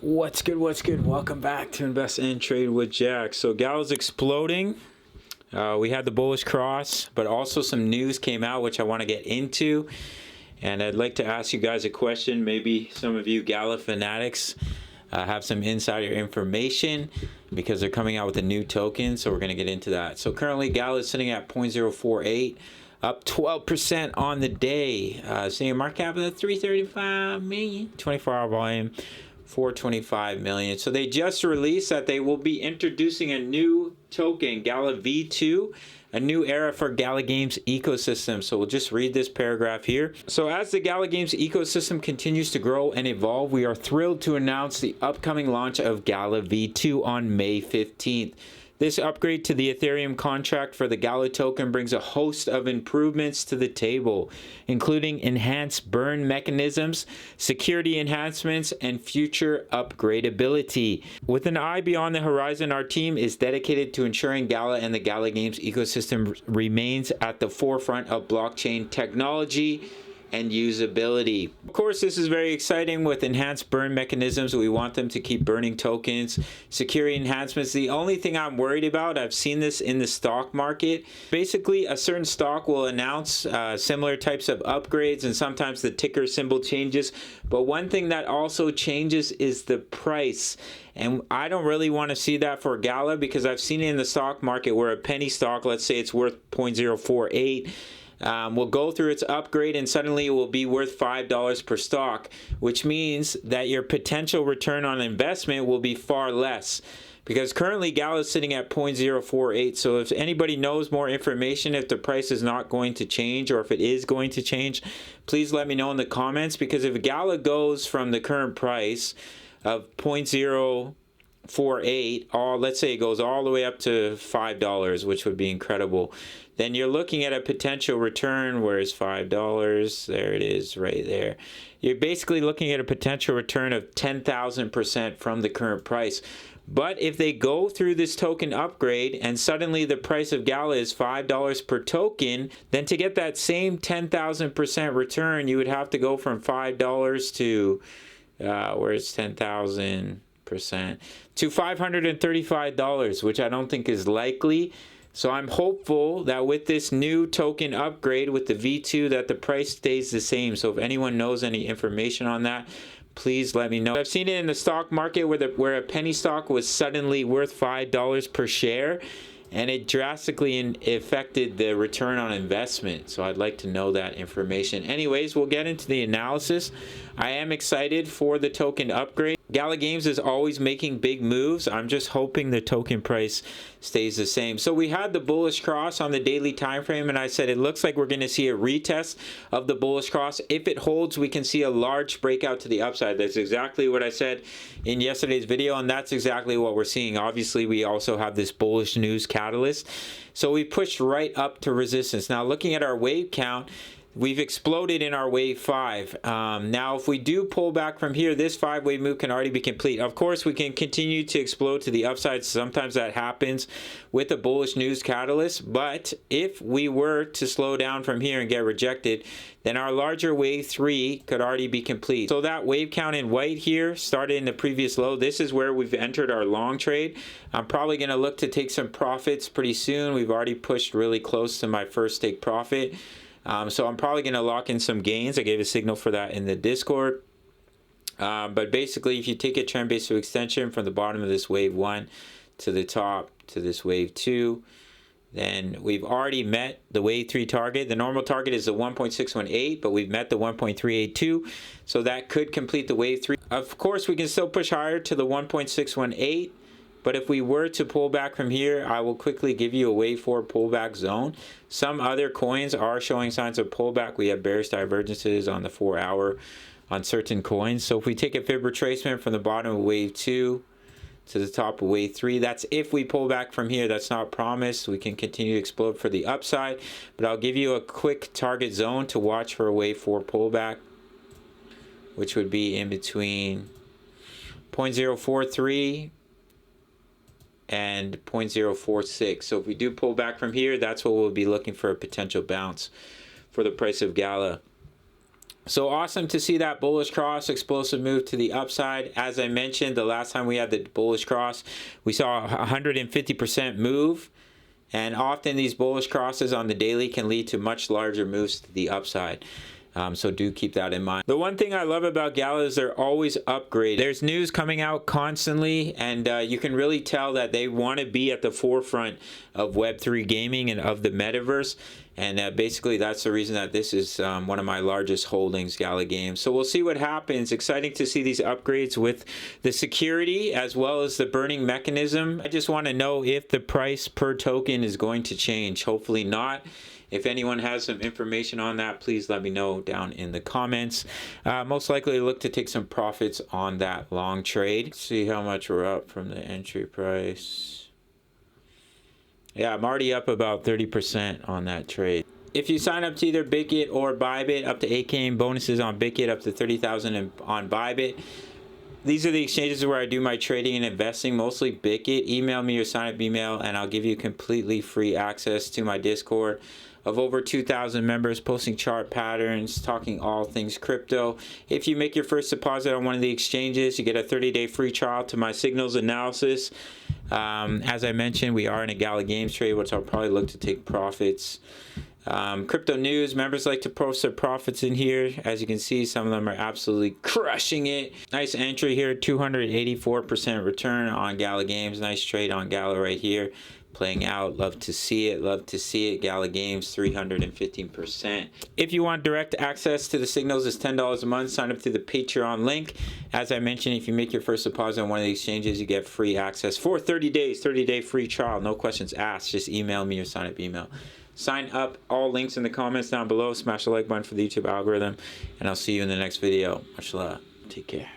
What's good? What's good? Welcome back to Invest and Trade with Jack. So GALA's exploding. We had the bullish cross, but also some news came out which I want to get into. And I'd like to ask you guys a question. Maybe some of you GALA fanatics have some insider information because they're coming out with a new token. So we're going to get into that. So currently GALA is sitting at 0.048, up 12% on the day. Seeing a market cap of 335 million, 24-hour volume. 425 million. So they just released that they will be introducing a new token, GALA V2, a new era for GALA Games ecosystem. So we'll just read this paragraph here. So as the GALA Games ecosystem continues to grow and evolve, we are thrilled to announce the upcoming launch of GALA V2 on May 15th. This upgrade to the Ethereum contract for the GALA token brings a host of improvements to the table, including enhanced burn mechanisms, security enhancements, and future upgradability. With an eye beyond the horizon, our team is dedicated to ensuring GALA and the GALA Games ecosystem remains at the forefront of blockchain technology and usability. Of course, this is very exciting with enhanced burn mechanisms. We want them to keep burning tokens, security enhancements. The only thing I'm worried about, I've seen this in the stock market. Basically, a certain stock will announce similar types of upgrades, and sometimes the ticker symbol changes. But one thing that also changes is the price. And I don't really want to see that for GALA because I've seen it in the stock market where a penny stock, let's say it's worth 0.048, will go through its upgrade and suddenly it will be worth $5 per stock, which means that your potential return on investment will be far less. Because currently GALA is sitting at 0.048. So if anybody knows more information, if the price is not going to change or if it is going to change, please let me know in the comments. Because if GALA goes from the current price of 0.048, let's say it goes all the way up to $5, which would be incredible, then you're looking at a potential return. Where's $5? There it is right there. You're basically looking at a potential return of 10,000% from the current price. But if they go through this token upgrade and suddenly the price of GALA is $5 per token, then to get that same 10,000% return, you would have to go from $5 to, where's 10,000%? To $535, which I don't think is likely. So I'm hopeful that with this new token upgrade with the V2 that the price stays the same. So if anyone knows any information on that, please let me know. I've seen it in the stock market where a penny stock was suddenly worth $5 per share, and it drastically affected the return on investment. So I'd like to know that information. Anyways, we'll get into the analysis. I am excited for the token upgrade. GALA Games is always making big moves. I'm just hoping the token price stays the same. So we had the bullish cross on the daily time frame, and I said it looks like we're going to see a retest of the bullish cross. If it holds, we can see a large breakout to the upside. That's exactly what I said in yesterday's video, and that's exactly what we're seeing. Obviously, we also have this bullish news catalyst. So we pushed right up to resistance. Now, looking at our wave count, we've exploded in our wave 5. Now, if we do pull back from here, this 5-wave move can already be complete. Of course, we can continue to explode to the upside. Sometimes that happens with a bullish news catalyst. But if we were to slow down from here and get rejected, then our larger wave 3 could already be complete. So that wave count in white here started in the previous low. This is where we've entered our long trade. I'm probably going to look to take some profits pretty soon. We've already pushed really close to my first take profit. So I'm probably going to lock in some gains. I gave a signal for that in the Discord. But basically, if you take a trend base to extension from the bottom of this wave 1 to the top to this wave 2, then we've already met the wave 3 target. The normal target is the 1.618, but we've met the 1.382. So that could complete the wave 3. Of course, we can still push higher to the 1.618. But if we were to pull back from here, I will quickly give you a wave 4 pullback zone. Some other coins are showing signs of pullback. We have bearish divergences on the 4-hour on certain coins. So if we take a fib retracement from the bottom of wave 2 to the top of wave 3, that's if we pull back from here. That's not promised. We can continue to explode for the upside. But I'll give you a quick target zone to watch for a wave 4 pullback, which would be in between 0.043 and 0.046. So if we do pull back from here, that's what we'll be looking for, a potential bounce for the price of GALA. So awesome to see that bullish cross, explosive move to the upside. As I mentioned, the last time we had the bullish cross, we saw a 150% move. And often these bullish crosses on the daily can lead to much larger moves to the upside. So do keep that in mind. The one thing I love about GALA is they're always upgrading. There's news coming out constantly, and you can really tell that they want to be at the forefront of Web3 gaming and of the metaverse. And basically that's the reason that this is one of my largest holdings, GALA Games. So we'll see what happens. Exciting to see these upgrades with the security as well as the burning mechanism. I just want to know if the price per token is going to change. Hopefully not. If anyone has some information on that, please let me know down in the comments. Most likely look to take some profits on that long trade. See how much we're up from the entry price. Yeah, I'm already up about 30% on that trade. If you sign up to either Bitget or Bybit, up to 8K in bonuses on Bitget, up to 30,000 on Bybit. These are the exchanges where I do my trading and investing, mostly Bitget. Email me your sign-up email, and I'll give you completely free access to my Discord of over 2,000 members, posting chart patterns, talking all things crypto. If you make your first deposit on one of the exchanges, you get a 30-day free trial to my signals analysis. As I mentioned, we are in a GALA Games trade, which I'll probably look to take profits. Crypto news, members like to post their profits in here. As you can see, some of them are absolutely crushing it. Nice entry here, 284% return on GALA Games. Nice trade on GALA right here. Playing out, love to see it, love to see it. GALA Games, 315%. If you want direct access to the signals, it's $10 a month. Sign up through the Patreon link. As I mentioned, if you make your first deposit on one of the exchanges, you get free access for 30 days, 30-day free trial. No questions asked. Just email me your sign-up email. Sign up, all links in the comments down below. Smash the like button for the YouTube algorithm, and I'll see you in the next video. Much love. Take care.